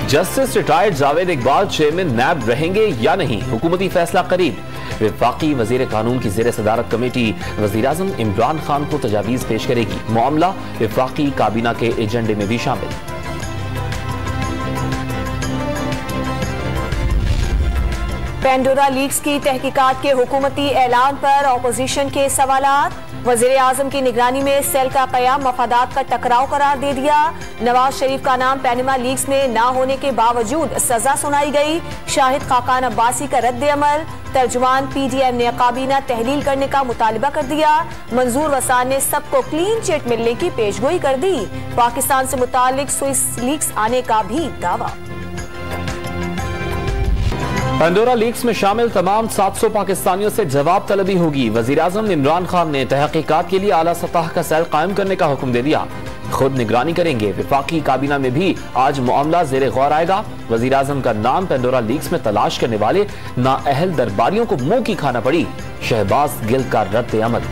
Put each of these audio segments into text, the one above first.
Justice retired Javed Iqbal chairman NAB रहेंगे या नहीं, हुकूमती फैसला करीब। वफाकी वजीर कानून की जेर सदारत कमेटी वजीर-ए-आज़म इमरान खान को तजावीज पेश करेगी। मामला वफाकी काबीना के एजेंडे में भी शामिल। पेंडोरा लीक्स की तहकीकात के हुकूमती ऐलान पर अपोजिशन के सवालात। वज़ीर-ए-आज़म की निगरानी में सेल का क़याम मफादात का टकराव करार दे दिया। नवाज शरीफ का नाम पैनमा लीक्स में ना होने के बावजूद सजा सुनाई गई। शाहिद खाकान अब्बासी का रद्द अमल। तर्जुमान PDM ने काबीना तहलील करने का मुतालिबा कर दिया। मंजूर वसान ने सबको क्लीन चिट मिलने की पेशगोई कर दी। पाकिस्तान से मुतालिक स्विस लीक्स आने का भी दावा। पेंडोरा लीक्स में शामिल तमाम 700 पाकिस्तानियों से जवाब तलबी होगी। वज़ीर-ए-आज़म इमरान खान ने तहकीकात के लिए आला सतह का सेल कायम करने का हुक्म दे दिया। खुद निगरानी करेंगे। वफाकी काबीना में भी आज मामला ज़ेरे गौर आएगा। वज़ीर-ए-आज़म का नाम पेंडोरा लीक्स में तलाश करने वाले नाअहल दरबारियों को मुंह की खाना पड़ी। शहबाज गिल का रद्द अमल।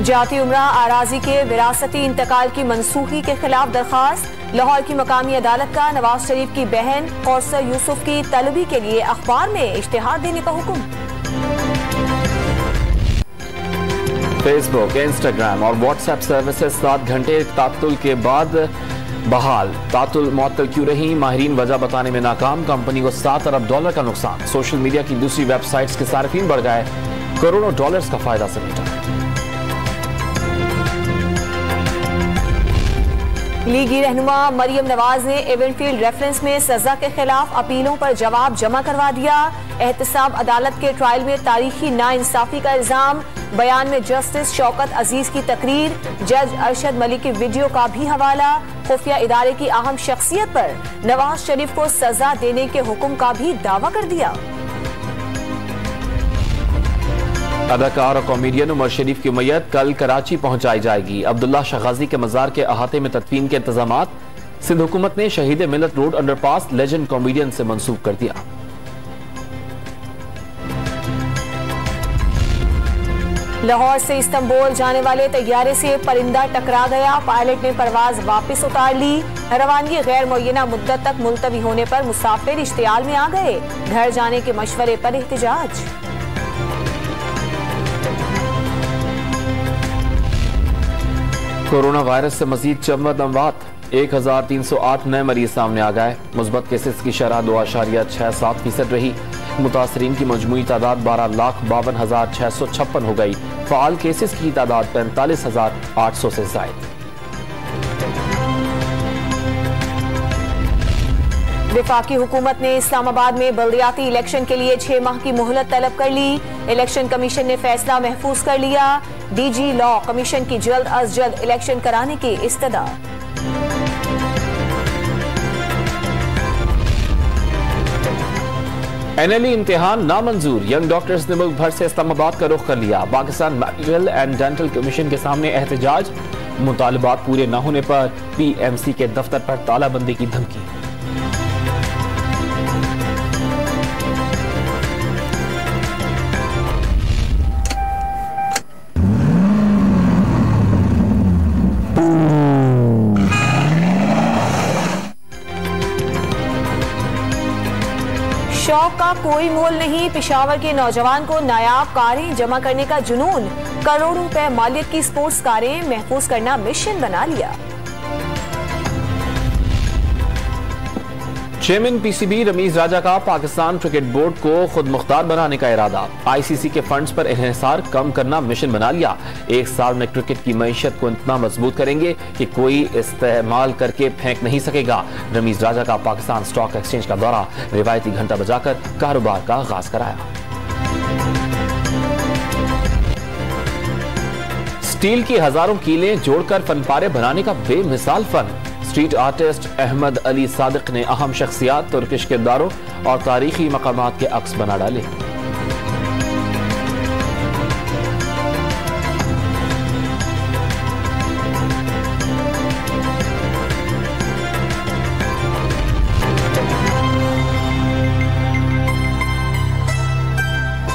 जाती उम्रा आराजी के विरासती इंतकाल की मनसूखी के खिलाफ दरखास्त। लाहौर की मकामी अदालत का नवाज शरीफ की बहन कौसर यूसुफ की तलबी के लिए अखबार में इश्तिहार देने का हुक्म। फेसबुक, इंस्टाग्राम और व्हाट्सएप सर्विसेज 7 घंटे तातुल के बाद बहाल। तातुल मुअत्तल क्यों रही, माहिरीन वजह बताने में नाकाम। कंपनी को $7 अरब का नुकसान। सोशल मीडिया की दूसरी वेबसाइट्स के सार्फिन बढ़ गए। करोड़ों डॉलर्स का फायदा समेटा। लीगी रहनुमा मरियम नवाज ने एवेंटफील्ड रेफरेंस में सजा के खिलाफ अपीलों पर जवाब जमा करवा दिया। एहतसाब अदालत के ट्रायल में तारीखी नाइंसाफी का इल्जाम। बयान में जस्टिस शौकत अजीज की तकरीर, जज अरशद मलिक की वीडियो का भी हवाला। खुफिया इदारे की अहम शख्सियत पर नवाज शरीफ को सजा देने के हुक्म का भी दावा कर दिया। अदाकार और कॉमेडियन उमर शरीफ की मैयत कल कराची पहुंचाई जाएगी। अब्दुल्ला शगाजी के मजार के अहाते में तदफीन के इंतजामात। सिंध हुकूमत ने शहीद मिलत रोड अंडरपास लेजेंड कॉमेडियन से मंसूब कर दिया। लाहौर से इस्तांबुल जाने वाले तैयारे से परिंदा टकरा गया। पायलट ने परवाज वापस उतार ली। रवानगी गैर मुअय्यना मुद्दत तक मुलतवी होने पर मुसाफिर इश्तियाल में आ गए। घर जाने के मशवरे पर एहतजाज। कोरोना वायरस से मजीद 54 अमवात। 1308 नए मरीज सामने आ गए। मुस्बत केसेस की शरह 2.67% रही। मुतासरीन की मजमूई तादाद 12,52,656 हो गई। फाल केसेस की तादाद 45,800 से ज़ायद। वफाकी हुकूमत ने इस्लामाबाद में बल्दियाती इलेक्शन के लिए 6 माह की मोहलत तलब कर ली। इलेक्शन कमीशन ने फैसला महफूज कर लिया। DG लॉ कमीशन की जल्द अज जल्द इलेक्शन कराने की इस्तदा। NLE इम्तिहान नामंजूर। यंग डॉक्टर्स ने मुल्क भर से इस्लामाबाद का रुख कर लिया। Pakistan medical and dental commission के सामने एहतजाज। मुतालबात पूरे न होने पर PMC के दफ्तर पर तालाबंदी की धमकी। शौक का कोई मोल नहीं। पेशावर के नौजवान को नायाब कारें जमा करने का जुनून। करोड़ों रुपए मालियत की स्पोर्ट्स कारें महफूज करना मिशन बना लिया। चेयरमैन PCB रमीज राजा का पाकिस्तान क्रिकेट बोर्ड को खुद मुख्तार बनाने का इरादा। ICC के फंड्स पर इन्हिसार कम करना मिशन बना लिया। 1 साल में क्रिकेट की मईशत को इतना मजबूत करेंगे कि कोई इस्तेमाल करके फेंक नहीं सकेगा। रमीज राजा का पाकिस्तान स्टॉक एक्सचेंज का दौरा। रिवायती घंटा बजाकर कारोबार का आगाज कराया। स्टील की हजारों कीलें जोड़कर फनपारे बनाने का बेमिसाल फन। स्ट्रीट आर्टिस्ट अहमद अली सादिक ने अहम शख्सियात, तुर्किश किरदारों और तारीखी मकामात के अक्स बना डाले।